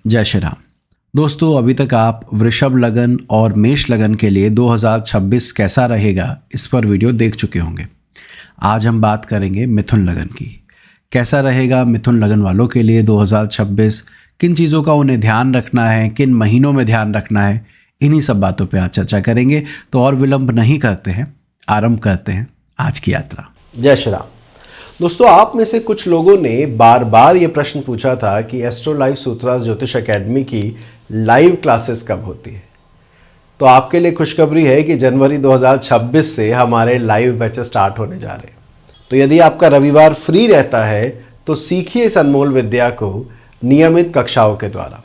जय श्री राम। दोस्तों, अभी तक आप वृषभ लगन और मेष लगन के लिए 2026 कैसा रहेगा इस पर वीडियो देख चुके होंगे। आज हम बात करेंगे मिथुन लगन की। कैसा रहेगा मिथुन लगन वालों के लिए 2026, किन चीज़ों का उन्हें ध्यान रखना है, किन महीनों में ध्यान रखना है, इन्हीं सब बातों पे आज चर्चा करेंगे। तो और विलंब नहीं करते हैं, आरंभ करते हैं आज की यात्रा। जय श्री राम। दोस्तों, आप में से कुछ लोगों ने बार बार ये प्रश्न पूछा था कि एस्ट्रो लाइव सूत्रास ज्योतिष एकेडमी की लाइव क्लासेस कब होती है। तो आपके लिए खुशखबरी है कि जनवरी 2026 से हमारे लाइव बैचेस स्टार्ट होने जा रहे हैं। तो यदि आपका रविवार फ्री रहता है तो सीखिए इस अनमोल विद्या को नियमित कक्षाओं के द्वारा।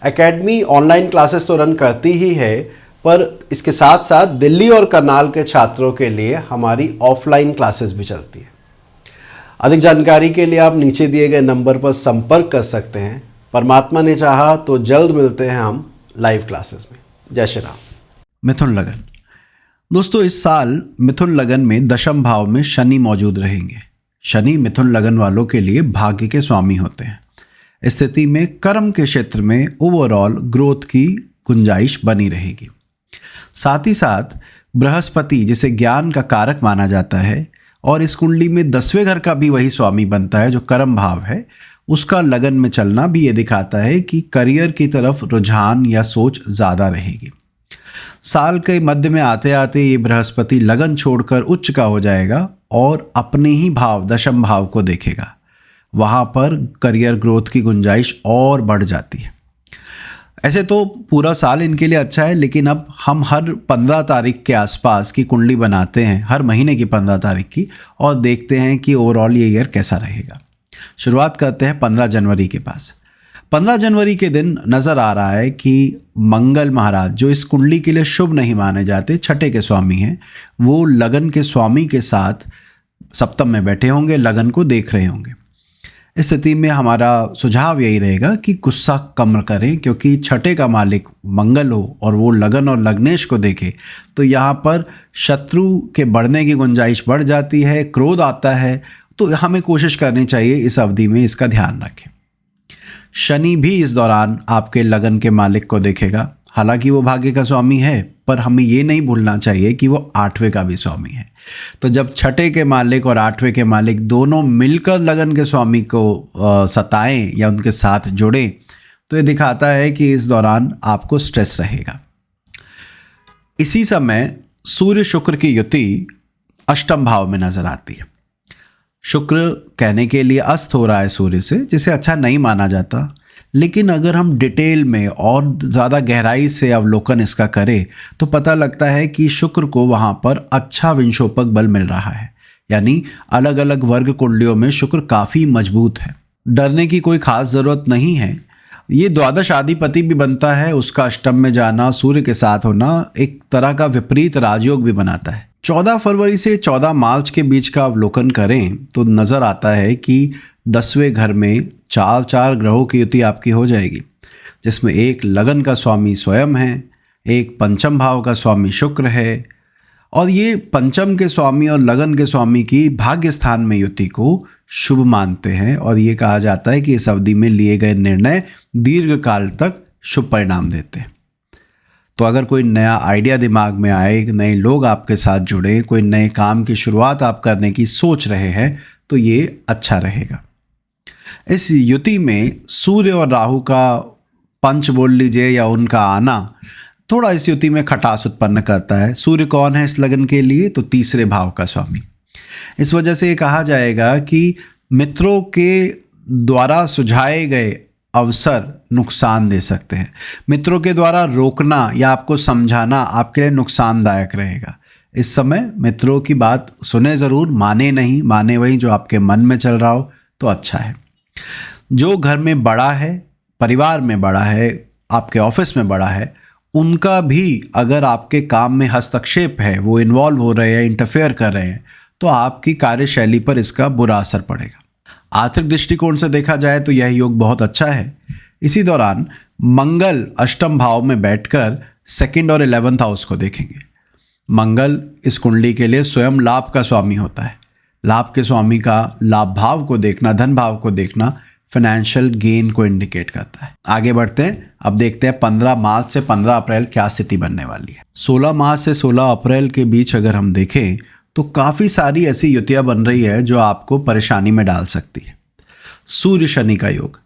एकेडमी ऑनलाइन क्लासेस तो रन करती ही है, पर इसके साथ साथ दिल्ली और करनाल के छात्रों के लिए हमारी ऑफलाइन क्लासेस भी चलती है। अधिक जानकारी के लिए आप नीचे दिए गए नंबर पर संपर्क कर सकते हैं। परमात्मा ने चाहा तो जल्द मिलते हैं हम लाइव क्लासेस में। जय श्री राम। मिथुन लगन। दोस्तों, इस साल मिथुन लगन में दशम भाव में शनि मौजूद रहेंगे। शनि मिथुन लगन वालों के लिए भाग्य के स्वामी होते हैं। इस स्थिति में कर्म के क्षेत्र में ओवरऑल ग्रोथ की गुंजाइश बनी रहेगी। साथ ही साथ बृहस्पति, जिसे ज्ञान का कारक माना जाता है और इस कुंडली में 10वें घर का भी वही स्वामी बनता है जो कर्म भाव है, उसका लगन में चलना भी ये दिखाता है कि करियर की तरफ रुझान या सोच ज़्यादा रहेगी। साल के मध्य में आते आते ये बृहस्पति लगन छोड़कर उच्च का हो जाएगा और अपने ही भाव दशम भाव को देखेगा। वहाँ पर करियर ग्रोथ की गुंजाइश और बढ़ जाती है। ऐसे तो पूरा साल इनके लिए अच्छा है, लेकिन अब हम हर 15 तारीख के आसपास की कुंडली बनाते हैं, हर महीने की 15 तारीख की, और देखते हैं कि ओवरऑल ये ईयर कैसा रहेगा। शुरुआत करते हैं 15 जनवरी के पास। 15 जनवरी के दिन नज़र आ रहा है कि मंगल महाराज, जो इस कुंडली के लिए शुभ नहीं माने जाते, छठे के स्वामी हैं, वो लगन के स्वामी के साथ सप्तम में बैठे होंगे, लगन को देख रहे होंगे। इस स्थिति में हमारा सुझाव यही रहेगा कि गुस्सा कम करें, क्योंकि छठे का मालिक मंगल हो और वो लगन और लग्नेश को देखे तो यहाँ पर शत्रु के बढ़ने की गुंजाइश बढ़ जाती है, क्रोध आता है। तो हमें कोशिश करनी चाहिए इस अवधि में इसका ध्यान रखें। शनि भी इस दौरान आपके लगन के मालिक को देखेगा। हालांकि वो भाग्य का स्वामी है, पर हमें ये नहीं भूलना चाहिए कि वो 8वें का भी स्वामी है। तो जब छठे के मालिक और 8वें के मालिक दोनों मिलकर लगन के स्वामी को सताएं या उनके साथ जुड़ें, तो ये दिखाता है कि इस दौरान आपको स्ट्रेस रहेगा। इसी समय सूर्य शुक्र की युति अष्टम भाव में नजर आती है। शुक्र कहने के लिए अस्त हो रहा है सूर्य से, जिसे अच्छा नहीं माना जाता, लेकिन अगर हम डिटेल में और ज़्यादा गहराई से अवलोकन इसका करें तो पता लगता है कि शुक्र को वहाँ पर अच्छा विंशोपक बल मिल रहा है। यानी अलग अलग वर्ग कुंडलियों में शुक्र काफ़ी मजबूत है। डरने की कोई खास ज़रूरत नहीं है। ये द्वादश आधिपति भी बनता है, उसका अष्टम में जाना, सूर्य के साथ होना एक तरह का विपरीत राजयोग भी बनाता है। 14 फरवरी से 14 मार्च के बीच का अवलोकन करें तो नज़र आता है कि 10वें घर में 4 ग्रहों की युति आपकी हो जाएगी, जिसमें एक लगन का स्वामी स्वयं है, एक पंचम भाव का स्वामी शुक्र है, और ये पंचम के स्वामी और लगन के स्वामी की भाग्य स्थान में युति को शुभ मानते हैं। और ये कहा जाता है कि इस अवधि में लिए गए निर्णय दीर्घ काल तक शुभ परिणाम देते हैं। तो अगर कोई नया आइडिया दिमाग में आए, नए लोग आपके साथ जुड़े, कोई नए काम की शुरुआत आप करने की सोच रहे हैं, तो ये अच्छा रहेगा। इस युति में सूर्य और राहु का पंच बोल लीजिए या उनका आना थोड़ा इस युति में खटास उत्पन्न करता है। सूर्य कौन है इस लगन के लिए? तो 3रे भाव का स्वामी। इस वजह से ये कहा जाएगा कि मित्रों के द्वारा सुझाए गए अवसर नुकसान दे सकते हैं। मित्रों के द्वारा रोकना या आपको समझाना आपके लिए नुकसानदायक रहेगा। इस समय मित्रों की बात सुने ज़रूर, माने नहीं, माने वही जो आपके मन में चल रहा हो तो अच्छा है। जो घर में बड़ा है, परिवार में बड़ा है, आपके ऑफिस में बड़ा है, उनका भी अगर आपके काम में हस्तक्षेप है, वो इन्वॉल्व हो रहे हैं, इंटरफेयर कर रहे हैं, तो आपकी कार्यशैली पर इसका बुरा असर पड़ेगा। आर्थिक दृष्टिकोण से देखा जाए तो यह योग बहुत अच्छा है। इसी दौरान मंगल अष्टम भाव में बैठकर 2nd और 11th हाउस को देखेंगे। मंगल इस कुंडली के लिए स्वयं लाभ का स्वामी होता है। लाभ के स्वामी का लाभ भाव को देखना, धन भाव को देखना फाइनेंशियल गेन को इंडिकेट करता है। आगे बढ़ते हैं, अब देखते हैं 15 मार्च से 15 अप्रैल क्या स्थिति बनने वाली है। 16 मार्च से 16 अप्रैल के बीच अगर हम देखें तो काफ़ी सारी ऐसी युतियाँ बन रही है जो आपको परेशानी में डाल सकती है। सूर्य शनि का योग,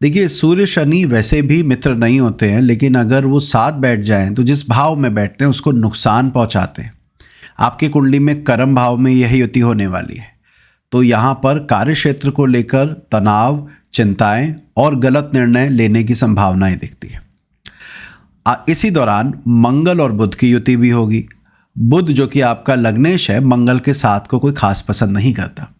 देखिए सूर्य शनि वैसे भी मित्र नहीं होते हैं, लेकिन अगर वो साथ बैठ जाएं तो जिस भाव में बैठते हैं उसको नुकसान पहुंचाते हैं। आपकी कुंडली में कर्म भाव में यह युति होने वाली है, तो यहाँ पर कार्य क्षेत्र को लेकर तनाव, चिंताएं और गलत निर्णय लेने की संभावनाएं दिखती है। इसी दौरान मंगल और बुध की युति भी होगी। बुध जो कि आपका लग्नेश है, मंगल के साथ को कोई खास पसंद नहीं करता।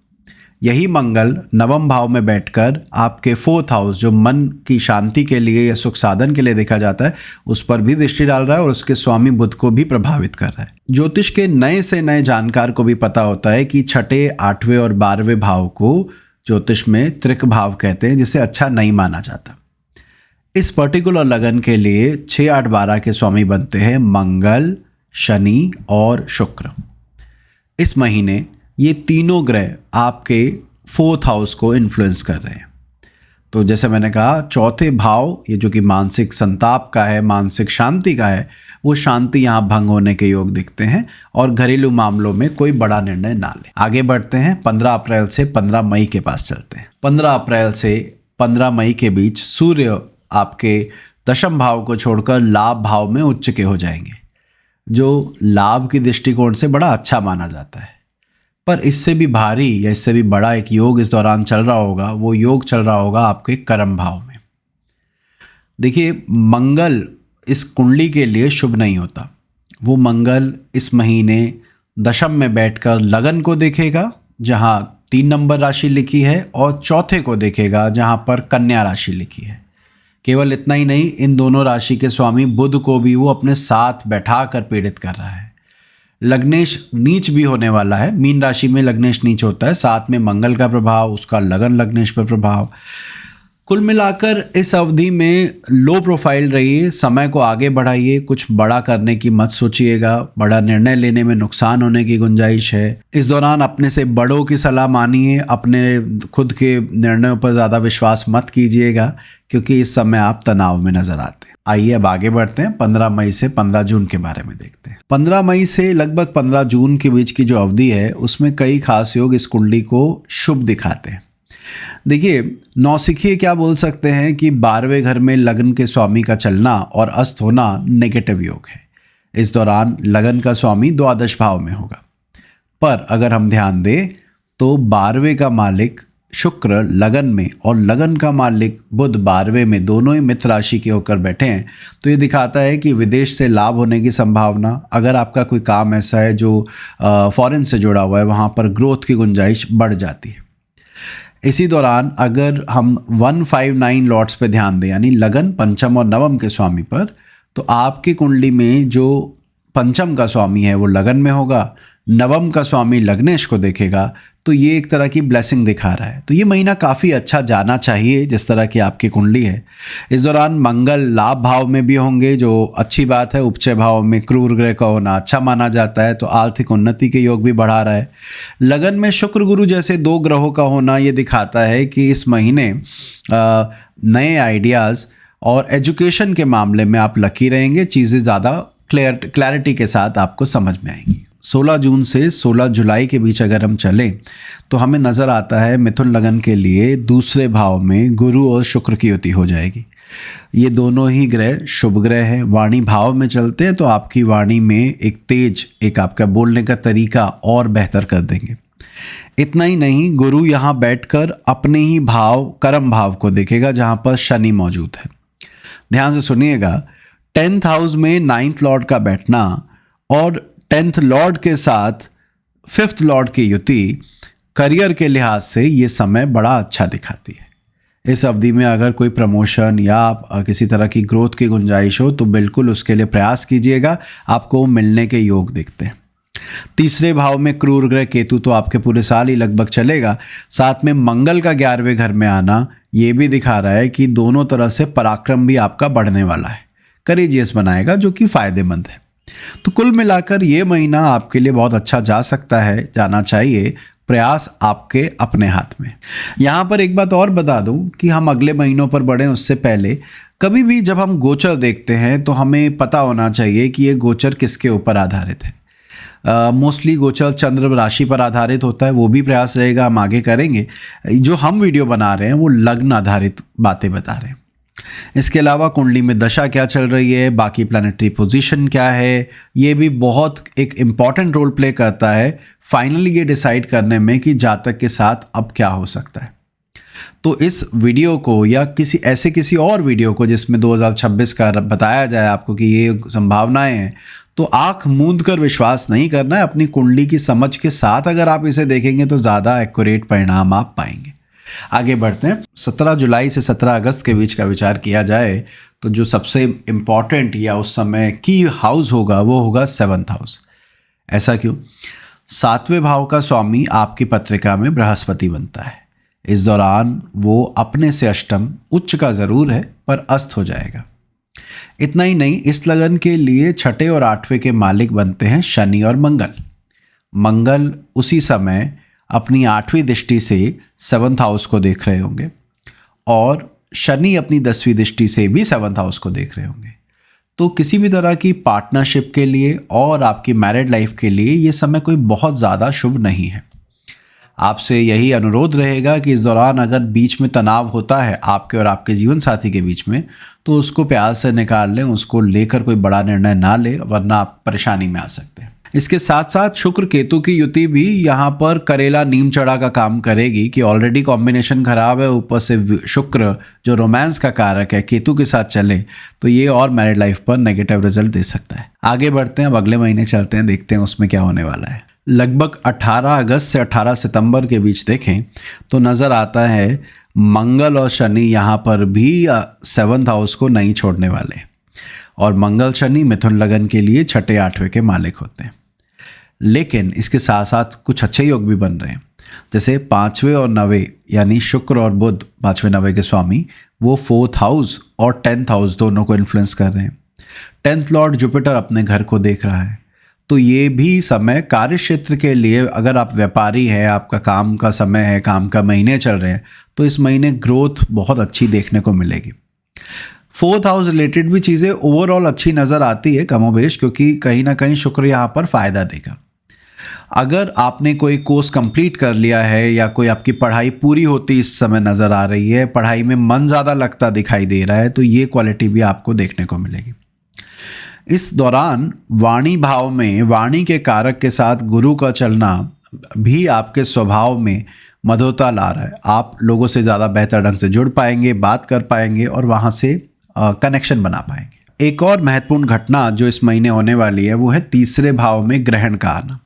यही मंगल नवम भाव में बैठकर आपके 4th हाउस जो मन की शांति के लिए या सुख साधन के लिए देखा जाता है उस पर भी दृष्टि डाल रहा है और उसके स्वामी बुध को भी प्रभावित कर रहा है। ज्योतिष के नए से नए जानकार को भी पता होता है कि 6ठे, 8वें और 12वें भाव को ज्योतिष में त्रिक भाव कहते हैं, जिसे अच्छा नहीं माना जाता। इस पर्टिकुलर लगन के लिए 6, 8, 12 के स्वामी बनते हैं मंगल, शनि और शुक्र। इस महीने ये तीनों ग्रह आपके 4th हाउस को इन्फ्लुएंस कर रहे हैं। तो जैसे मैंने कहा, चौथे भाव ये जो कि मानसिक संताप का है, मानसिक शांति का है, वो शांति यहाँ भंग होने के योग दिखते हैं और घरेलू मामलों में कोई बड़ा निर्णय ना ले। आगे बढ़ते हैं, 15 अप्रैल से 15 मई के पास चलते हैं। 15 अप्रैल से 15 मई के बीच सूर्य आपके दशम भाव को छोड़कर लाभ भाव में उच्च के हो जाएंगे, जो लाभ की दृष्टिकोण से बड़ा अच्छा माना जाता है। पर इससे भी भारी या इससे भी बड़ा एक योग इस दौरान चल रहा होगा। वो योग चल रहा होगा आपके कर्म भाव में। देखिए, मंगल इस कुंडली के लिए शुभ नहीं होता। वो मंगल इस महीने दशम में बैठकर लगन को देखेगा जहां 3 नंबर राशि लिखी है, और चौथे को देखेगा जहां पर कन्या राशि लिखी है। केवल इतना ही नहीं, इन दोनों राशि के स्वामी बुध को भी वो अपने साथ बैठा कर पीड़ित कर रहा है। लग्नेश नीच भी होने वाला है। मीन राशि में लग्नेश नीच होता है, साथ में मंगल का प्रभाव, उसका लगन लग्नेश पर प्रभाव। कुल मिलाकर इस अवधि में लो प्रोफाइल रहिए, समय को आगे बढ़ाइए, कुछ बड़ा करने की मत सोचिएगा। बड़ा निर्णय लेने में नुकसान होने की गुंजाइश है। इस दौरान अपने से बड़ों की सलाह मानिए, अपने खुद के निर्णयों पर ज़्यादा विश्वास मत कीजिएगा, क्योंकि इस समय आप तनाव में नजर आते हैं। आइए अब आगे बढ़ते हैं, 15 मई से 15 जून के बारे में देखते हैं। 15 मई से लगभग 15 जून के बीच की जो अवधि है उसमें कई खास योग इस कुंडली को शुभ दिखाते हैं। देखिए, नौसिखिए क्या बोल सकते हैं कि 12वें घर में लगन के स्वामी का चलना और अस्त होना नेगेटिव योग है। इस दौरान लगन का स्वामी द्वादश भाव में होगा। पर अगर हम ध्यान दें तो 12वें का मालिक शुक्र लगन में और लगन का मालिक बुध 12वें में, दोनों ही मित्र राशि के होकर बैठे हैं। तो ये दिखाता है कि विदेश से लाभ होने की संभावना, अगर आपका कोई काम ऐसा है जो फॉरेन से जुड़ा हुआ है, वहाँ पर ग्रोथ की गुंजाइश बढ़ जाती है। इसी दौरान अगर हम 159 लॉट्स पे ध्यान दें, यानी लगन, पंचम और नवम के स्वामी पर, तो आपकी कुंडली में जो पंचम का स्वामी है वो लगन में होगा, नवम का स्वामी लग्नेश को देखेगा, तो ये एक तरह की ब्लेसिंग दिखा रहा है। तो ये महीना काफ़ी अच्छा जाना चाहिए जिस तरह की आपकी कुंडली है। इस दौरान मंगल लाभ भाव में भी होंगे, जो अच्छी बात है। उपचय भाव में क्रूर ग्रह का होना अच्छा माना जाता है, तो आर्थिक उन्नति के योग भी बढ़ा रहा है। लगन में शुक्र गुरु जैसे 2 ग्रहों का होना ये दिखाता है कि इस महीने नए आइडियाज़ और एजुकेशन के मामले में आप लकी रहेंगे। चीज़ें ज़्यादा क्लैरिटी के साथ आपको समझ में आएंगी। 16 जून से 16 जुलाई के बीच अगर हम चलें तो हमें नज़र आता है मिथुन लगन के लिए दूसरे भाव में गुरु और शुक्र की युति हो जाएगी। ये दोनों ही ग्रह शुभ ग्रह हैं। वाणी भाव में चलते हैं तो आपकी वाणी में एक तेज, एक आपका बोलने का तरीका और बेहतर कर देंगे। इतना ही नहीं, गुरु यहाँ बैठकर अपने ही भाव कर्म भाव को देखेगा जहाँ पर शनि मौजूद है। ध्यान से सुनिएगा, 10th हाउस में 9th लॉर्ड का बैठना और 10th लॉर्ड के साथ 5th लॉर्ड की युति करियर के लिहाज से ये समय बड़ा अच्छा दिखाती है। इस अवधि में अगर कोई प्रमोशन या किसी तरह की ग्रोथ की गुंजाइश हो तो बिल्कुल उसके लिए प्रयास कीजिएगा, आपको मिलने के योग दिखते हैं। तीसरे भाव में क्रूर ग्रह केतु तो आपके पूरे साल ही लगभग चलेगा। साथ में मंगल का 11वें घर में आना ये भी दिखा रहा है कि दोनों तरह से पराक्रम भी आपका बढ़ने वाला है, करेजियस बनाएगा, जो कि फायदेमंद है। तो कुल मिलाकर ये महीना आपके लिए बहुत अच्छा जा सकता है, जाना चाहिए। प्रयास आपके अपने हाथ में। यहाँ पर एक बात और बता दूं कि हम अगले महीनों पर बढ़ें उससे पहले कभी भी जब हम गोचर देखते हैं तो हमें पता होना चाहिए कि ये गोचर किसके ऊपर आधारित है। मोस्टली गोचर चंद्र राशि पर आधारित होता है, वो भी प्रयास रहेगा, हम आगे करेंगे। जो हम वीडियो बना रहे हैं वो लग्न आधारित बातें बता रहे हैं। इसके अलावा कुंडली में दशा क्या चल रही है, बाकी प्लैनेटरी पोजीशन क्या है, ये भी बहुत एक इम्पॉर्टेंट रोल प्ले करता है फाइनली ये डिसाइड करने में कि जातक के साथ अब क्या हो सकता है। तो इस वीडियो को या किसी और वीडियो को जिसमें 2026 का बताया जाए आपको कि ये संभावनाएं हैं, तो आंख मूंद कर विश्वास नहीं करना है। अपनी कुंडली की समझ के साथ अगर आप इसे देखेंगे तो ज़्यादा एक्यूरेट परिणाम आप पाएंगे। आगे बढ़ते हैं। 17 जुलाई से 17 अगस्त के बीच का विचार किया जाए तो जो सबसे इम्पॉर्टेंट या उस समय की हाउस होगा वो होगा 7th हाउस। ऐसा क्यों? 7वें भाव का स्वामी आपकी पत्रिका में बृहस्पति बनता है। इस दौरान वो अपने से अष्टम, उच्च का ज़रूर है पर अस्त हो जाएगा। इतना ही नहीं, इस लगन के लिए 6ठे और 8वें के मालिक बनते हैं शनि और मंगल। मंगल उसी समय अपनी 8वीं दृष्टि से 7th हाउस को देख रहे होंगे और शनि अपनी 10वीं दृष्टि से भी 7th हाउस को देख रहे होंगे। तो किसी भी तरह की पार्टनरशिप के लिए और आपकी मैरिड लाइफ के लिए ये समय कोई बहुत ज़्यादा शुभ नहीं है। आपसे यही अनुरोध रहेगा कि इस दौरान अगर बीच में तनाव होता है आपके और आपके जीवन साथी के बीच में तो उसको प्यार से निकाल लें, उसको लेकर कोई बड़ा निर्णय ना लें, वरना आप परेशानी में आ सकते हैं। इसके साथ साथ शुक्र केतु की युति भी यहाँ पर करेला नीम चढ़ा का काम करेगी कि ऑलरेडी कॉम्बिनेशन खराब है, ऊपर से शुक्र जो रोमांस का कारक है केतु के साथ चले तो ये और मैरिड लाइफ पर नेगेटिव रिजल्ट दे सकता है। आगे बढ़ते हैं, अब अगले महीने चलते हैं, देखते हैं उसमें क्या होने वाला है। लगभग 18 अगस्त से 18 सितंबर के बीच देखें तो नज़र आता है मंगल और शनि यहाँ पर भी 7th हाउस को नहीं छोड़ने वाले और मंगल शनि मिथुन लगन के लिए 6ठे 8वें के मालिक होते हैं। लेकिन इसके साथ साथ कुछ अच्छे योग भी बन रहे हैं, जैसे 5वें और 9वें यानी शुक्र और बुध 5वें 9वें के स्वामी वो 4th हाउस और 10th हाउस दोनों को इन्फ्लुएंस कर रहे हैं। 10th लॉर्ड जुपिटर अपने घर को देख रहा है। तो ये भी समय कार्य क्षेत्र के लिए, अगर आप व्यापारी हैं, आपका काम का समय है, काम का महीने चल रहे हैं, तो इस महीने ग्रोथ बहुत अच्छी देखने को मिलेगी। 4th हाउस रिलेटेड भी चीज़ें ओवरऑल अच्छी नज़र आती है कमोबेश, क्योंकि कहीं ना कहीं शुक्र यहाँ पर फ़ायदा देगा। अगर आपने कोई कोर्स कंप्लीट कर लिया है या कोई आपकी पढ़ाई पूरी होती इस समय नज़र आ रही है, पढ़ाई में मन ज़्यादा लगता दिखाई दे रहा है, तो ये क्वालिटी भी आपको देखने को मिलेगी। इस दौरान वाणी भाव में वाणी के कारक के साथ गुरु का चलना भी आपके स्वभाव में मधुरता ला रहा है। आप लोगों से ज़्यादा बेहतर ढंग से जुड़ पाएंगे, बात कर पाएंगे और वहाँ से कनेक्शन बना पाएंगे। एक और महत्वपूर्ण घटना जो इस महीने होने वाली है वो है 3रे भाव में ग्रहण का आना।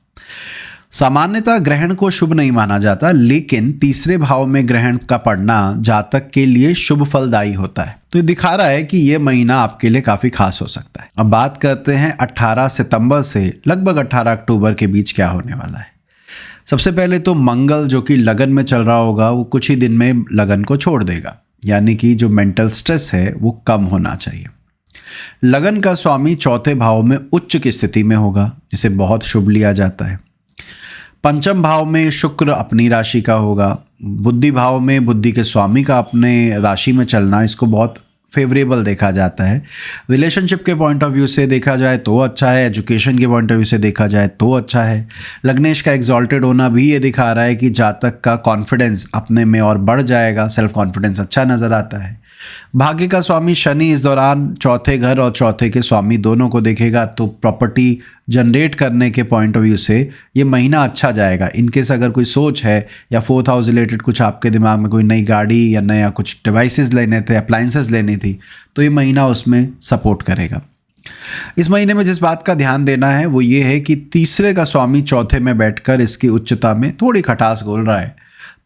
सामान्यतः ग्रहण को शुभ नहीं माना जाता, लेकिन 3रे भाव में ग्रहण का पड़ना जातक के लिए शुभ फलदायी होता है। तो ये दिखा रहा है कि ये महीना आपके लिए काफ़ी खास हो सकता है। अब बात करते हैं 18 सितंबर से लगभग 18 अक्टूबर के बीच क्या होने वाला है। सबसे पहले तो मंगल जो कि लगन में चल रहा होगा वो कुछ ही दिन में लगन को छोड़ देगा, यानी कि जो मेंटल स्ट्रेस है वो कम होना चाहिए। लगन का स्वामी 4थे भाव में उच्च की स्थिति में होगा, जिसे बहुत शुभ लिया जाता है। 5म भाव में शुक्र अपनी राशि का होगा। बुद्धि भाव में बुद्धि के स्वामी का अपने राशि में चलना इसको बहुत फेवरेबल देखा जाता है। रिलेशनशिप के पॉइंट ऑफ व्यू से देखा जाए तो अच्छा है, एजुकेशन के पॉइंट ऑफ व्यू से देखा जाए तो अच्छा है। लग्नेश का एग्जॉल्टेड होना भी ये दिखा रहा है कि जातक का कॉन्फिडेंस अपने में और बढ़ जाएगा, सेल्फ कॉन्फिडेंस अच्छा नज़र आता है। भाग्य का स्वामी शनि इस दौरान 4थे घर और 4थे के स्वामी दोनों को देखेगा, तो प्रॉपर्टी जनरेट करने के पॉइंट ऑफ व्यू से ये महीना अच्छा जाएगा। इनकेस अगर कोई सोच है या 4th हाउस रिलेटेड कुछ आपके दिमाग में कोई नई गाड़ी या नया कुछ डिवाइसेस लेने थे, अप्लाइंसेस लेनी थी, तो ये महीना उसमें सपोर्ट करेगा। इस महीने में जिस बात का ध्यान देना है वो ये है कि 3रे का स्वामी 4थे में बैठकर इसकी उच्चता में थोड़ी खटास घोल रहा है।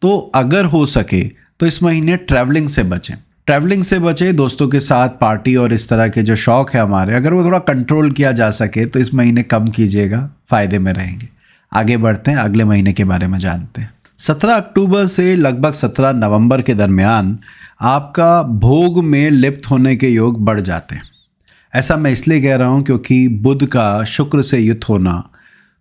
तो अगर हो सके तो इस महीने ट्रैवलिंग से बचें। ट्रैवलिंग से बचे, दोस्तों के साथ पार्टी और इस तरह के जो शौक है हमारे, अगर वो थोड़ा कंट्रोल किया जा सके तो इस महीने कम कीजिएगा, फ़ायदे में रहेंगे। आगे बढ़ते हैं, अगले महीने के बारे में जानते हैं। 17 अक्टूबर से लगभग 17 नवंबर के दरमियान आपका भोग में लिप्त होने के योग बढ़ जाते हैं। ऐसा मैं इसलिए कह रहा हूँ क्योंकि बुध का शुक्र से युत होना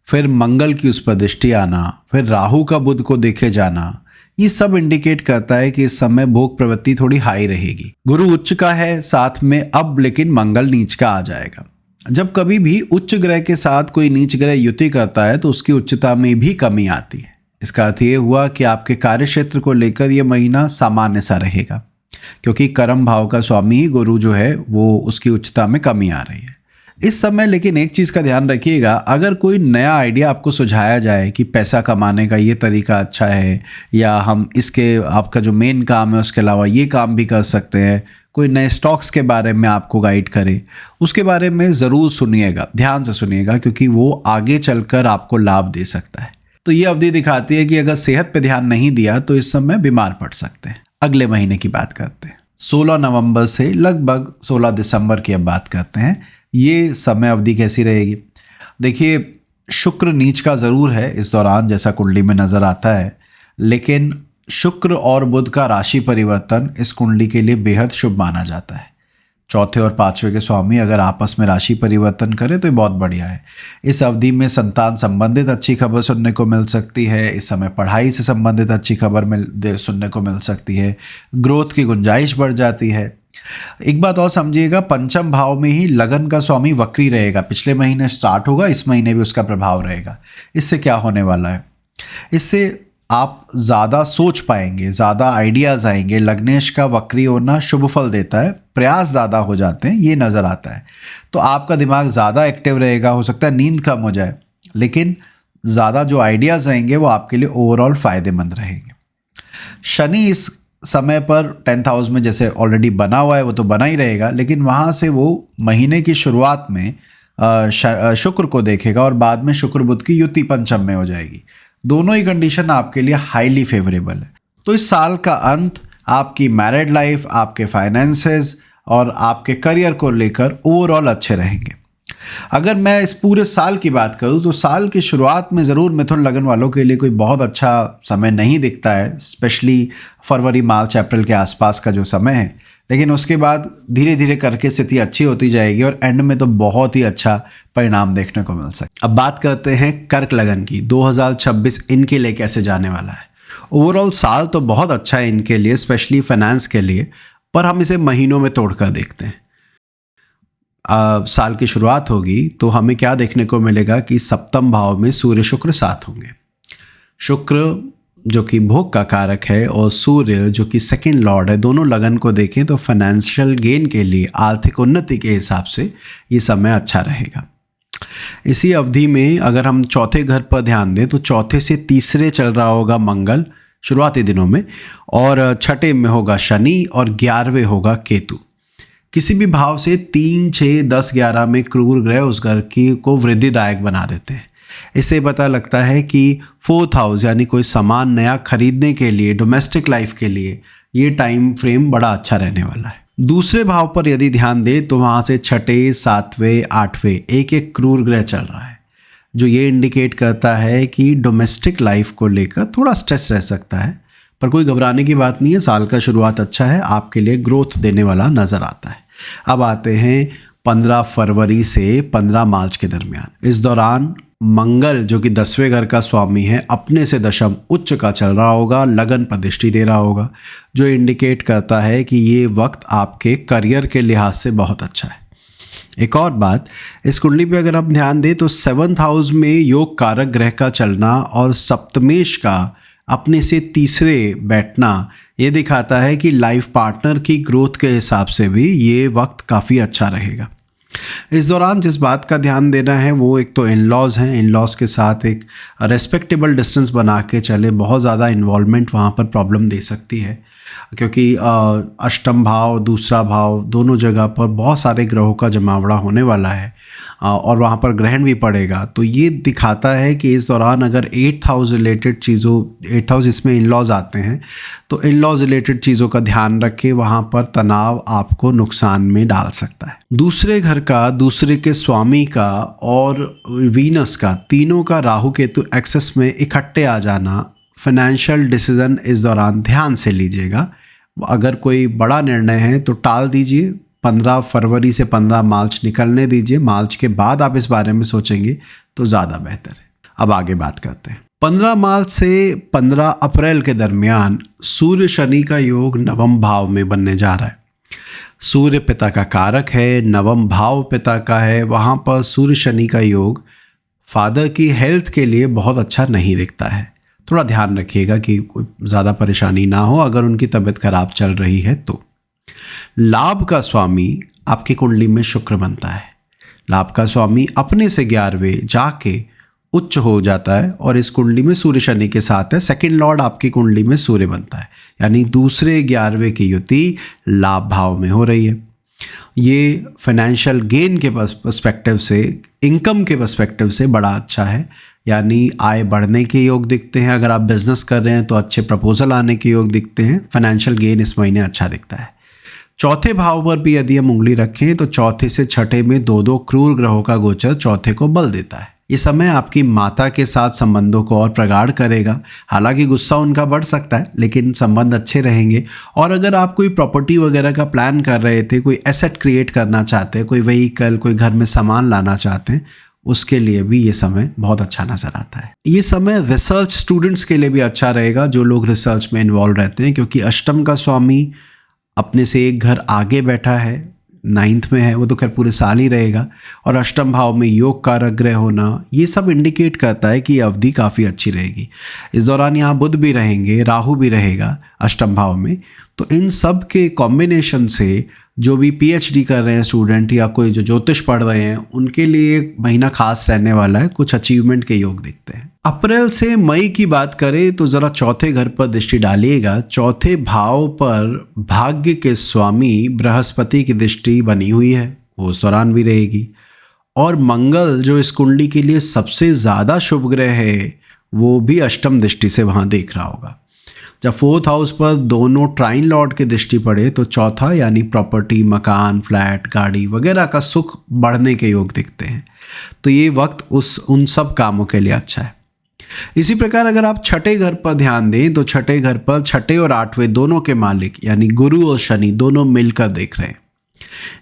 फिर मंगल की उस पर दृष्टि आना, फिर राहु का बुध को देखे जाना, ये सब इंडिकेट करता है कि इस समय भोग प्रवृत्ति थोड़ी हाई रहेगी। गुरु उच्च का है साथ में अब, लेकिन मंगल नीच का आ जाएगा। जब कभी भी उच्च ग्रह के साथ कोई नीच ग्रह युति करता है तो उसकी उच्चता में भी कमी आती है। इसका अर्थ ये हुआ कि आपके कार्य क्षेत्र को लेकर यह महीना सामान्य सा रहेगा, क्योंकि कर्म भाव का स्वामी ही गुरु जो है वो उसकी उच्चता में कमी आ रही है इस समय। लेकिन एक चीज़ का ध्यान रखिएगा, अगर कोई नया आइडिया आपको सुझाया जाए कि पैसा कमाने का ये तरीका अच्छा है, या हम इसके आपका जो मेन काम है उसके अलावा ये काम भी कर सकते हैं, कोई नए स्टॉक्स के बारे में आपको गाइड करे, उसके बारे में ज़रूर सुनिएगा, ध्यान से सुनिएगा, क्योंकि वो आगे चलकर आपको लाभ दे सकता है। तो ये अवधि दिखाती है कि अगर सेहत पे ध्यान नहीं दिया तो इस समय बीमार पड़ सकते हैं। अगले महीने की बात करते हैं, 16 नवंबर से लगभग 16 दिसंबर की अब बात करते हैं। ये समय अवधि कैसी रहेगी? देखिए, शुक्र नीच का ज़रूर है इस दौरान, जैसा कुंडली में नज़र आता है, लेकिन शुक्र और बुध का राशि परिवर्तन इस कुंडली के लिए बेहद शुभ माना जाता है। चौथे और पांचवे के स्वामी अगर आपस में राशि परिवर्तन करें तो ये बहुत बढ़िया है। इस अवधि में संतान संबंधित अच्छी खबर सुनने को मिल सकती है। इस समय पढ़ाई से संबंधित अच्छी खबर सुनने को मिल सकती है। ग्रोथ की गुंजाइश बढ़ जाती है। एक बात और समझिएगा, पंचम भाव में ही लगन का स्वामी वक्री रहेगा। पिछले महीने स्टार्ट होगा, इस महीने भी उसका प्रभाव रहेगा। इससे क्या होने वाला है? इससे आप ज़्यादा सोच पाएंगे, ज़्यादा आइडियाज़ आएंगे। लग्नेश का वक्री होना शुभ फल देता है, प्रयास ज़्यादा हो जाते हैं, ये नज़र आता है। तो आपका दिमाग ज़्यादा एक्टिव रहेगा। हो सकता है नींद कम हो जाए, लेकिन ज़्यादा जो आइडियाज़ रहेंगे वो आपके लिए ओवरऑल फ़ायदेमंद रहेंगे। शनि इस समय पर 10th हाउस में जैसे ऑलरेडी बना हुआ है वो तो बना ही रहेगा, लेकिन वहाँ से वो महीने की शुरुआत में शुक्र को देखेगा और बाद में शुक्र बुध की युति पंचम में हो जाएगी। दोनों ही कंडीशन आपके लिए हाईली फेवरेबल है। तो इस साल का अंत आपकी मैरिड लाइफ, आपके फाइनेंसेस और आपके करियर को लेकर ओवरऑल अच्छे रहेंगे। अगर मैं इस पूरे साल की बात करूं तो साल की शुरुआत में ज़रूर मिथुन लगन वालों के लिए कोई बहुत अच्छा समय नहीं दिखता है, स्पेशली फरवरी, मार्च, अप्रैल के आसपास का जो समय है। लेकिन उसके बाद धीरे धीरे करके स्थिति अच्छी होती जाएगी और एंड में तो बहुत ही अच्छा परिणाम देखने को मिल सकता है। अब बात करते हैं कर्क लगन की। 2026 इनके लिए कैसे जाने वाला है? ओवरऑल साल तो बहुत अच्छा है इनके लिए, स्पेशली फाइनेंस के लिए, पर हम इसे महीनों में तोड़कर देखते हैं। साल की शुरुआत होगी तो हमें क्या देखने को मिलेगा कि सप्तम भाव में सूर्य शुक्र साथ होंगे। शुक्र जो कि भोग का कारक है और सूर्य जो कि सेकंड लॉर्ड है, दोनों लगन को देखें तो फाइनेंशियल गेन के लिए, आर्थिक उन्नति के हिसाब से ये समय अच्छा रहेगा। इसी अवधि में अगर हम चौथे घर पर ध्यान दें तो चौथे से तीसरे चल रहा होगा मंगल शुरुआती दिनों में, और छठे में होगा शनि और 11वें होगा केतु। किसी भी भाव से 3, 6, 10, 11 में क्रूर ग्रह उस घर की को वृद्धिदायक बना देते हैं। इससे पता लगता है कि 4th हाउस यानी कोई सामान नया खरीदने के लिए, डोमेस्टिक लाइफ के लिए ये टाइम फ्रेम बड़ा अच्छा रहने वाला है। दूसरे भाव पर यदि ध्यान दें तो वहाँ से छठे, 7वें, 8वें एक एक क्रूर ग्रह चल रहा है, जो ये इंडिकेट करता है कि डोमेस्टिक लाइफ को लेकर थोड़ा स्ट्रेस रह सकता है, पर कोई घबराने की बात नहीं है। साल का शुरुआत अच्छा है, आपके लिए ग्रोथ देने वाला नज़र आता है। अब आते हैं 15 फरवरी से 15 मार्च के दरमियान। इस दौरान मंगल जो कि 10वें घर का स्वामी है अपने से दशम उच्च का चल रहा होगा, लगन पर दृष्टि दे रहा होगा, जो इंडिकेट करता है कि ये वक्त आपके करियर के लिहाज से बहुत अच्छा है। एक और बात, इस कुंडली पे अगर हम ध्यान दें तो 7th हाउस में योग कारक ग्रह का चलना और सप्तमेश का अपने से तीसरे बैठना ये दिखाता है कि लाइफ पार्टनर की ग्रोथ के हिसाब से भी ये वक्त काफ़ी अच्छा रहेगा। इस दौरान जिस बात का ध्यान देना है वो एक तो इन-लॉज़ हैं। इन-लॉज़ के साथ एक रेस्पेक्टेबल डिस्टेंस बना के चले, बहुत ज़्यादा इन्वॉल्वमेंट वहाँ पर प्रॉब्लम दे सकती है, क्योंकि अष्टम भाव, दूसरा भाव, दोनों जगह पर बहुत सारे ग्रहों का जमावड़ा होने वाला है और वहाँ पर ग्रहण भी पड़ेगा। तो ये दिखाता है कि इस दौरान अगर 8th हाउस रिलेटेड चीज़ों, 8th हाउस इसमें इन-लॉज़ आते हैं, तो इन-लॉज़ रिलेटेड चीज़ों का ध्यान रखें, वहाँ पर तनाव आपको नुकसान में डाल सकता है। दूसरे घर का, दूसरे के स्वामी का और वीनस का, तीनों का राहु केतु एक्सेस में इकट्ठे आ जाना, फाइनेंशियल डिसीजन इस दौरान ध्यान से लीजिएगा। अगर कोई बड़ा निर्णय है तो टाल दीजिए, 15 फरवरी से 15 मार्च निकलने दीजिए। मार्च के बाद आप इस बारे में सोचेंगे तो ज़्यादा बेहतर है। अब आगे बात करते हैं। 15 मार्च से 15 अप्रैल के दरमियान सूर्य शनि का योग नवम भाव में बनने जा रहा है। सूर्य पिता का कारक है, नवम भाव पिता का है, वहाँ पर सूर्य शनि का योग फादर की हेल्थ के लिए बहुत अच्छा नहीं दिखता है। थोड़ा ध्यान रखिएगा कि कोई ज़्यादा परेशानी ना हो अगर उनकी तबीयत खराब चल रही है तो। लाभ का स्वामी आपकी कुंडली में शुक्र बनता है। लाभ का स्वामी अपने से 11वें जाके उच्च हो जाता है और इस कुंडली में सूर्य शनि के साथ है। सेकंड लॉर्ड आपकी कुंडली में सूर्य बनता है, यानी दूसरे 11वें की युति लाभ भाव में हो रही है। ये फाइनेंशियल गेन के पर्सपेक्टिव से, इनकम के पर्सपेक्टिव से बड़ा अच्छा है, यानी आय बढ़ने के योग दिखते हैं। अगर आप बिजनेस कर रहे हैं तो अच्छे प्रपोजल आने के योग दिखते हैं। फाइनेंशियल गेन इस महीने अच्छा दिखता है। चौथे भाव पर भी यदि हम उंगली रखें तो चौथे से छठे में 2 क्रूर ग्रहों का गोचर चौथे को बल देता है। ये समय आपकी माता के साथ संबंधों को और प्रगाढ़ करेगा। हालांकि गुस्सा उनका बढ़ सकता है लेकिन संबंध अच्छे रहेंगे। और अगर आप कोई प्रॉपर्टी वगैरह का प्लान कर रहे थे, कोई एसेट क्रिएट करना चाहते हैं, कोई व्हीकल, कोई घर में सामान लाना चाहते हैं, उसके लिए भी ये समय बहुत अच्छा नजर आता है। ये समय रिसर्च स्टूडेंट्स के लिए भी अच्छा रहेगा, जो लोग रिसर्च में इन्वॉल्व रहते हैं, क्योंकि अष्टम का स्वामी अपने से एक घर आगे बैठा है, 9th में है, वो तो खैर पूरे साल ही रहेगा। और अष्टम भाव में योग कारक ग्रह होना, ये सब इंडिकेट करता है कि अवधि काफ़ी अच्छी रहेगी। इस दौरान यहाँ बुध भी रहेंगे, राहु भी रहेगा अष्टम भाव में। तो इन सब के कॉम्बिनेशन से जो भी PhD कर रहे हैं स्टूडेंट या कोई जो ज्योतिष पढ़ रहे हैं, उनके लिए एक महीना खास रहने वाला है। कुछ अचीवमेंट के योग दिखते हैं। अप्रैल से मई की बात करें तो ज़रा चौथे घर पर दृष्टि डालिएगा। चौथे भाव पर भाग्य के स्वामी बृहस्पति की दृष्टि बनी हुई है, वो उस दौरान भी रहेगी। और मंगल जो इस कुंडली के लिए सबसे ज़्यादा शुभ ग्रह है, वो भी अष्टम दृष्टि से वहाँ देख रहा होगा। जब 4th हाउस पर दोनों ट्राइन लॉर्ड की दृष्टि पड़े तो चौथा यानी प्रॉपर्टी, मकान, फ्लैट, गाड़ी वगैरह का सुख बढ़ने के योग दिखते हैं। तो ये वक्त उन सब कामों के लिए अच्छा है। इसी प्रकार अगर आप छठे घर पर ध्यान दें तो छठे घर पर छठे और 8वें दोनों के मालिक यानी गुरु और शनि दोनों मिलकर देख रहे हैं।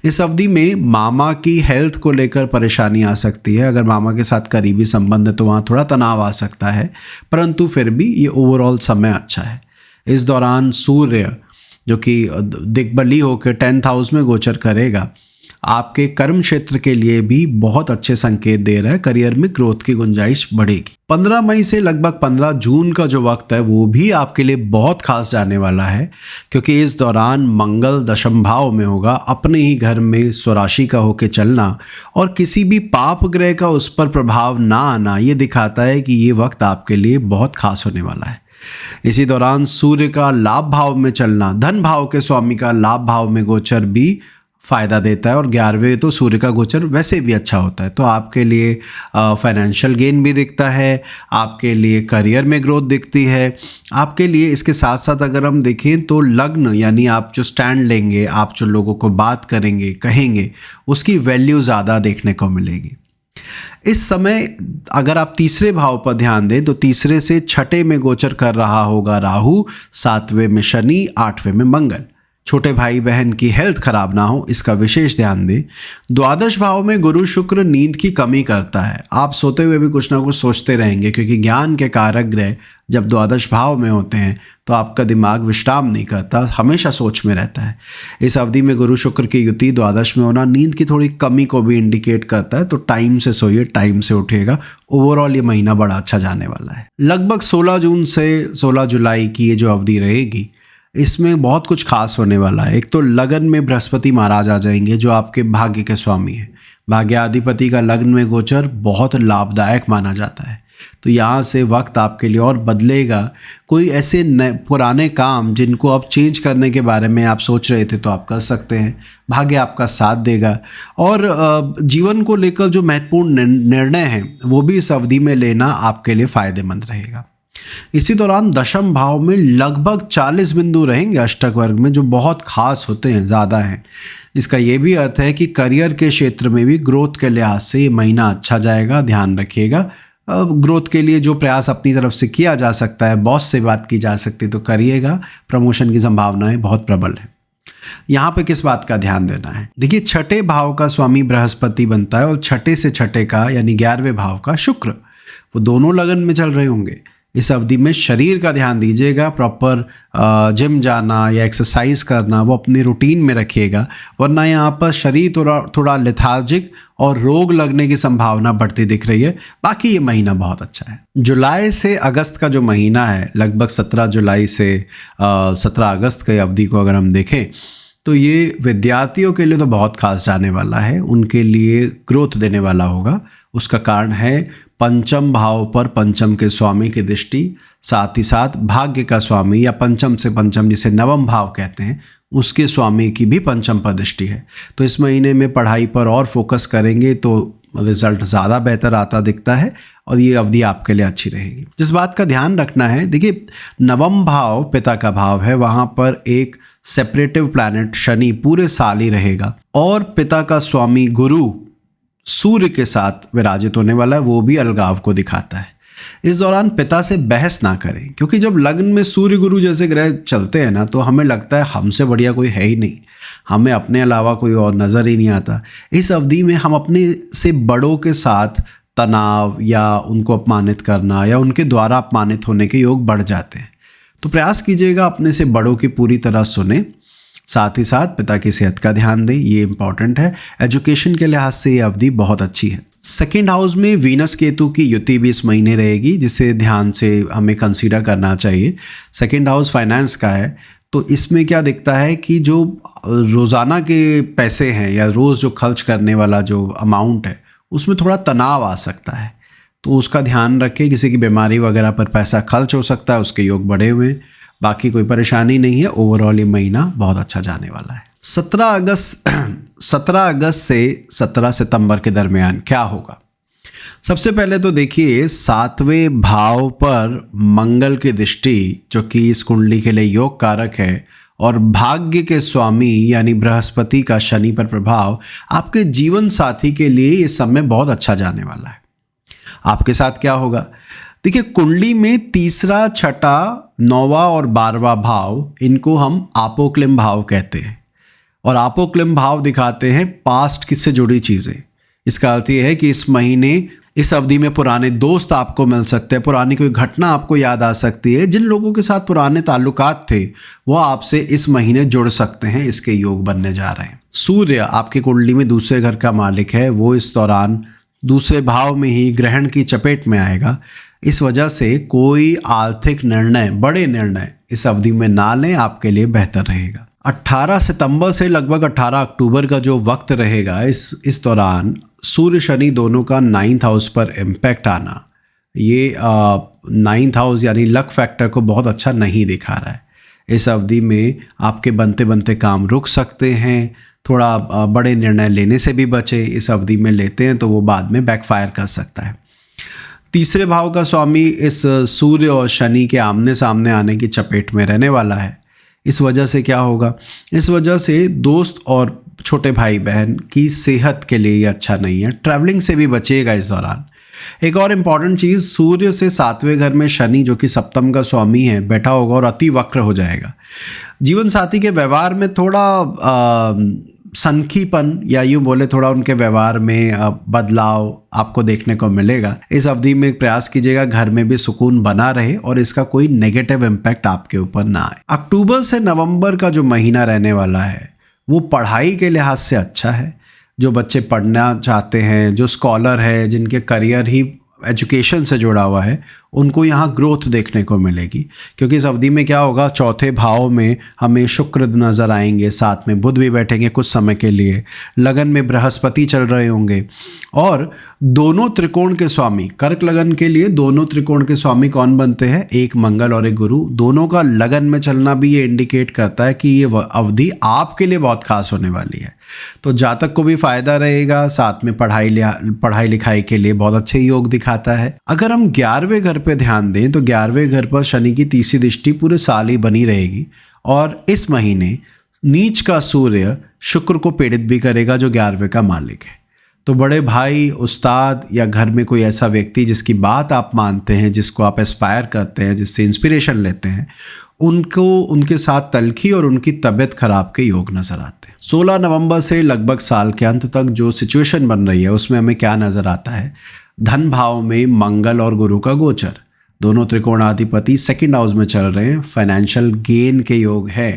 इस अवधि में मामा की हेल्थ को लेकर परेशानी आ सकती है। अगर मामा के साथ करीबी संबंध है तो वहाँ थोड़ा तनाव आ सकता है, परंतु फिर भी ये ओवरऑल समय अच्छा है। इस दौरान सूर्य जो कि दिग्बली होकर 10th हाउस में गोचर करेगा, आपके कर्म क्षेत्र के लिए भी बहुत अच्छे संकेत दे रहा है। करियर में ग्रोथ की गुंजाइश बढ़ेगी। 15 मई से लगभग 15 जून का जो वक्त है वो भी आपके लिए बहुत खास जाने वाला है, क्योंकि इस दौरान मंगल दशम भाव में होगा। अपने ही घर में स्वराशि का होकर चलना और किसी भी पाप ग्रह का उस पर प्रभाव ना आना, ये दिखाता है कि ये वक्त आपके लिए बहुत खास होने वाला है। इसी दौरान सूर्य का लाभ भाव में चलना, धन भाव के स्वामी का लाभ भाव में गोचर भी फ़ायदा देता है। और 11वें तो सूर्य का गोचर वैसे भी अच्छा होता है, तो आपके लिए फाइनेंशियल गेन भी दिखता है, आपके लिए करियर में ग्रोथ दिखती है। आपके लिए इसके साथ साथ अगर हम देखें तो लग्न यानी आप जो स्टैंड लेंगे, आप जो लोगों को बात करेंगे, कहेंगे, उसकी वैल्यू ज़्यादा देखने को मिलेगी। इस समय अगर आप तीसरे भाव पर ध्यान दें तो तीसरे से छठे में गोचर कर रहा होगा राहु, 7वें में शनि, 8वें में मंगल। छोटे भाई बहन की हेल्थ खराब ना हो, इसका विशेष ध्यान दें। द्वादश भाव में गुरु शुक्र नींद की कमी करता है। आप सोते हुए भी कुछ ना कुछ सोचते रहेंगे, क्योंकि ज्ञान के कारक ग्रह जब द्वादश भाव में होते हैं तो आपका दिमाग विश्राम नहीं करता, हमेशा सोच में रहता है। इस अवधि में गुरु शुक्र की युति द्वादश में होना नींद की थोड़ी कमी को भी इंडिकेट करता है। तो टाइम से सोइए, टाइम से उठिएगा। ओवरऑल ये महीना बड़ा अच्छा जाने वाला है। लगभग 16 जून से 16 जुलाई की ये जो अवधि रहेगी, इसमें बहुत कुछ खास होने वाला है। एक तो लगन में बृहस्पति महाराज आ जाएंगे जो आपके भाग्य के स्वामी हैं। भाग्याधिपति का लग्न में गोचर बहुत लाभदायक माना जाता है। तो यहाँ से वक्त आपके लिए और बदलेगा। कोई ऐसे पुराने काम जिनको आप चेंज करने के बारे में आप सोच रहे थे तो आप कर सकते हैं। भाग्य आपका साथ देगा और जीवन को लेकर जो महत्वपूर्ण निर्णय हैं वो भी इस अवधि में लेना आपके लिए फ़ायदेमंद रहेगा। इसी दौरान दशम भाव में लगभग 40 बिंदु रहेंगे अष्टक वर्ग में, जो बहुत खास होते हैं, ज़्यादा हैं। इसका ये भी अर्थ है कि करियर के क्षेत्र में भी ग्रोथ के लिहाज से ये महीना अच्छा जाएगा। ध्यान रखिएगा, ग्रोथ के लिए जो प्रयास अपनी तरफ से किया जा सकता है, बॉस से बात की जा सकती है तो करिएगा। प्रमोशन की संभावनाएं बहुत प्रबल है। यहाँ पे किस बात का ध्यान देना है? देखिए, छठे भाव का स्वामी बृहस्पति बनता है और छठे से छठे का यानी 11वें भाव का शुक्र। वो दोनों लगन में चल रहे होंगे। इस अवधि में शरीर का ध्यान दीजिएगा, प्रॉपर जिम जाना या एक्सरसाइज करना वो अपनी रूटीन में रखिएगा, वरना यहाँ पर शरीर थोड़ा लेथार्जिक और रोग लगने की संभावना बढ़ती दिख रही है। बाकी ये महीना बहुत अच्छा है। जुलाई से अगस्त का जो महीना है, लगभग 17 जुलाई से 17 अगस्त की अवधि को अगर हम देखें तो ये विद्यार्थियों के लिए तो बहुत खास जाने वाला है, उनके लिए ग्रोथ देने वाला होगा। उसका कारण है पंचम भाव पर पंचम के स्वामी की दृष्टि, साथ ही साथ भाग्य का स्वामी या पंचम से पंचम जिसे नवम भाव कहते हैं उसके स्वामी की भी पंचम पर दृष्टि है। तो इस महीने में पढ़ाई पर और फोकस करेंगे तो रिजल्ट ज़्यादा बेहतर आता दिखता है और ये अवधि आपके लिए अच्छी रहेगी। जिस बात का ध्यान रखना है, देखिए नवम भाव पिता का भाव है, वहाँ पर एक सेपरेटिव प्लैनेट शनि पूरे साल ही रहेगा और पिता का स्वामी गुरु सूर्य के साथ विराजित होने वाला है, वो भी अलगाव को दिखाता है। इस दौरान पिता से बहस ना करें, क्योंकि जब लग्न में सूर्य गुरु जैसे ग्रह चलते हैं ना तो हमें लगता है हमसे बढ़िया कोई है ही नहीं, हमें अपने अलावा कोई और नज़र ही नहीं आता। इस अवधि में हम अपने से बड़ों के साथ तनाव या उनको अपमानित करना या उनके द्वारा अपमानित होने के योग बढ़ जाते हैं। तो प्रयास कीजिएगा अपने से बड़ों की पूरी तरह सुने, साथ ही साथ पिता की सेहत का ध्यान दें, ये इंपॉर्टेंट है। एजुकेशन के लिहाज से ये अवधि बहुत अच्छी है। सेकेंड हाउस में वीनस केतु की युति भी इस महीने रहेगी, जिसे ध्यान से हमें कंसीडर करना चाहिए। सेकेंड हाउस फाइनेंस का है, तो इसमें क्या दिखता है कि जो रोज़ाना के पैसे हैं या रोज़ जो खर्च करने वाला जो अमाउंट है उसमें थोड़ा तनाव आ सकता है, तो उसका ध्यान रखें। किसी की बीमारी वगैरह पर पैसा खर्च हो सकता है, उसके योग बढ़े हुए हैं। बाकी कोई परेशानी नहीं है। ओवरऑल ये महीना बहुत अच्छा जाने वाला है। 17 अगस्त से 17 सितंबर के दरमियान क्या होगा? सबसे पहले तो देखिए 7वें भाव पर मंगल की दृष्टि, जो कि इस कुंडली के लिए योग कारक है, और भाग्य के स्वामी यानी बृहस्पति का शनि पर प्रभाव आपके जीवन साथी के लिए इस समय बहुत अच्छा जाने वाला है। आपके साथ क्या होगा? देखिए कुंडली में तीसरा, छठा, 9वां और 12वां भाव, इनको हम आपोक्लिम भाव कहते हैं और आपोक्लिम भाव दिखाते हैं पास्ट किससे जुड़ी चीज़ें। इसका अर्थ ये है कि इस महीने इस अवधि में पुराने दोस्त आपको मिल सकते हैं, पुरानी कोई घटना आपको याद आ सकती है। जिन लोगों के साथ पुराने ताल्लुकात थे वो आपसे इस महीने जुड़ सकते हैं, इसके योग बनने जा रहे हैं। सूर्य आपकी कुंडली में दूसरे घर का मालिक है, वो इस दौरान दूसरे भाव में ही ग्रहण की चपेट में आएगा। इस वजह से कोई आर्थिक निर्णय, बड़े निर्णय इस अवधि में ना लें, आपके लिए बेहतर रहेगा। 18 सितंबर से लगभग 18 अक्टूबर का जो वक्त रहेगा, इस दौरान सूर्य शनि दोनों का 9th हाउस पर इम्पैक्ट आना, ये 9th हाउस यानी लक फैक्टर को बहुत अच्छा नहीं दिखा रहा है। इस अवधि में आपके बनते बनते काम रुक सकते हैं। थोड़ा बड़े निर्णय लेने से भी बचें। इस अवधि में लेते हैं तो वो बाद में बैकफायर कर सकता है। तीसरे भाव का स्वामी इस सूर्य और शनि के आमने सामने आने की चपेट में रहने वाला है। इस वजह से क्या होगा? इस वजह से दोस्त और छोटे भाई बहन की सेहत के लिए ये अच्छा नहीं है। ट्रैवलिंग से भी बचिएगा इस दौरान। एक और इम्पॉर्टेंट चीज़, सूर्य से 7वें घर में शनि, जो कि सप्तम का स्वामी है, बैठा होगा और अति वक्र हो जाएगा। जीवन साथी के व्यवहार में थोड़ा सनकीपन या यूँ बोले थोड़ा उनके व्यवहार में बदलाव आपको देखने को मिलेगा। इस अवधि में प्रयास कीजिएगा घर में भी सुकून बना रहे और इसका कोई नेगेटिव इम्पैक्ट आपके ऊपर ना आए। अक्टूबर से नवंबर का जो महीना रहने वाला है वो पढ़ाई के लिहाज से अच्छा है। जो बच्चे पढ़ना चाहते हैं, जो स्कॉलर है, जिनके करियर ही एजुकेशन से जुड़ा हुआ है, उनको यहाँ ग्रोथ देखने को मिलेगी। क्योंकि इस अवधि में क्या होगा, चौथे भाव में हमें शुक्र नज़र आएंगे, साथ में बुध भी बैठेंगे कुछ समय के लिए। लगन में बृहस्पति चल रहे होंगे और दोनों त्रिकोण के स्वामी, कर्क लगन के लिए दोनों त्रिकोण के स्वामी कौन बनते हैं? एक मंगल और एक गुरु। दोनों का लगन में चलना भी ये इंडिकेट करता है कि ये अवधि आपके लिए बहुत खास होने वाली है। तो जातक को भी फायदा रहेगा, साथ में पढ़ाई लिखाई के लिए बहुत अच्छे योग दिखाता है। अगर हम 11वें घर पे ध्यान दें तो 11वें घर पर शनि की तीसरी दृष्टि पूरे साल ही बनी रहेगी और इस महीने नीच का सूर्य शुक्र को पीड़ित भी करेगा, जो 11वें का मालिक है। तो बड़े भाई, उस्ताद या घर में कोई ऐसा व्यक्ति जिसकी बात आप मानते हैं, जिसको आप एस्पायर करते हैं, जिससे इंस्पिरेशन लेते हैं, उनको उनके साथ तलखी और उनकी तबीयत खराब के योग नज़र आते हैं। 16 नवंबर से लगभग साल के अंत तक जो सिचुएशन बन रही है उसमें हमें क्या नज़र आता है? धन भाव में मंगल और गुरु का गोचर, दोनों त्रिकोणाधिपति सेकंड हाउस में चल रहे हैं। फाइनेंशियल गेन के योग है,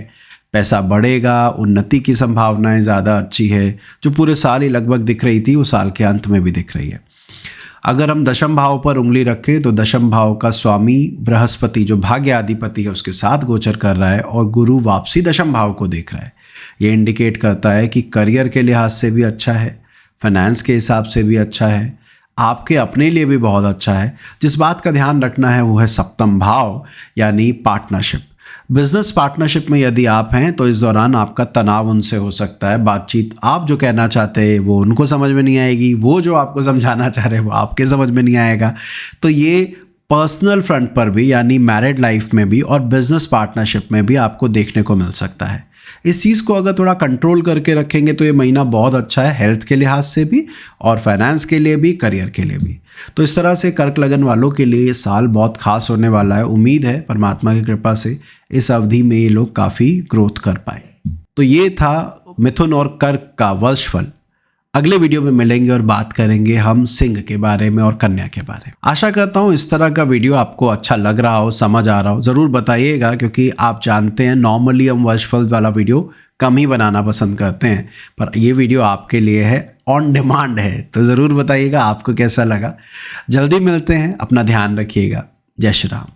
पैसा बढ़ेगा, उन्नति की संभावनाएं ज़्यादा अच्छी है। जो पूरे साल ही लगभग दिख रही थी वो साल के अंत में भी दिख रही है। अगर हम दशम भाव पर उंगली रखें तो दशम भाव का स्वामी बृहस्पति जो भाग्याधिपति है उसके साथ गोचर कर रहा है और गुरु वापसी दशम भाव को देख रहा है। ये इंडिकेट करता है कि करियर के लिहाज से भी अच्छा है, फाइनेंस के हिसाब से भी अच्छा है, आपके अपने लिए भी बहुत अच्छा है। जिस बात का ध्यान रखना है वो है सप्तम भाव यानी पार्टनरशिप। बिजनेस पार्टनरशिप में यदि आप हैं तो इस दौरान आपका तनाव उनसे हो सकता है। बातचीत आप जो कहना चाहते हैं वो उनको समझ में नहीं आएगी, वो जो आपको समझाना चाह रहे हैं वो आपके समझ में नहीं आएगा। तो ये पर्सनल फ्रंट पर भी यानी मैरिड लाइफ में भी और बिजनेस पार्टनरशिप में भी आपको देखने को मिल सकता है। इस चीज़ को अगर थोड़ा कंट्रोल करके रखेंगे तो ये महीना बहुत अच्छा है, हेल्थ के लिहाज से भी और फाइनेंस के लिए भी, करियर के लिए भी। तो इस तरह से कर्क लगन वालों के लिए ये साल बहुत खास होने वाला है। उम्मीद है परमात्मा की कृपा से इस अवधि में ये लोग काफ़ी ग्रोथ कर पाए। तो ये था मिथुन और कर्क का वर्षफल। अगले वीडियो में मिलेंगे और बात करेंगे हम सिंह के बारे में और कन्या के बारे में। आशा करता हूँ इस तरह का वीडियो आपको अच्छा लग रहा हो, समझ आ रहा हो। ज़रूर बताइएगा क्योंकि आप जानते हैं नॉर्मली हम वर्षफल वाला वीडियो कम ही बनाना पसंद करते हैं, पर ये वीडियो आपके लिए है, ऑन डिमांड है। तो ज़रूर बताइएगा आपको कैसा लगा। जल्दी मिलते हैं, अपना ध्यान रखिएगा। जय श्री राम।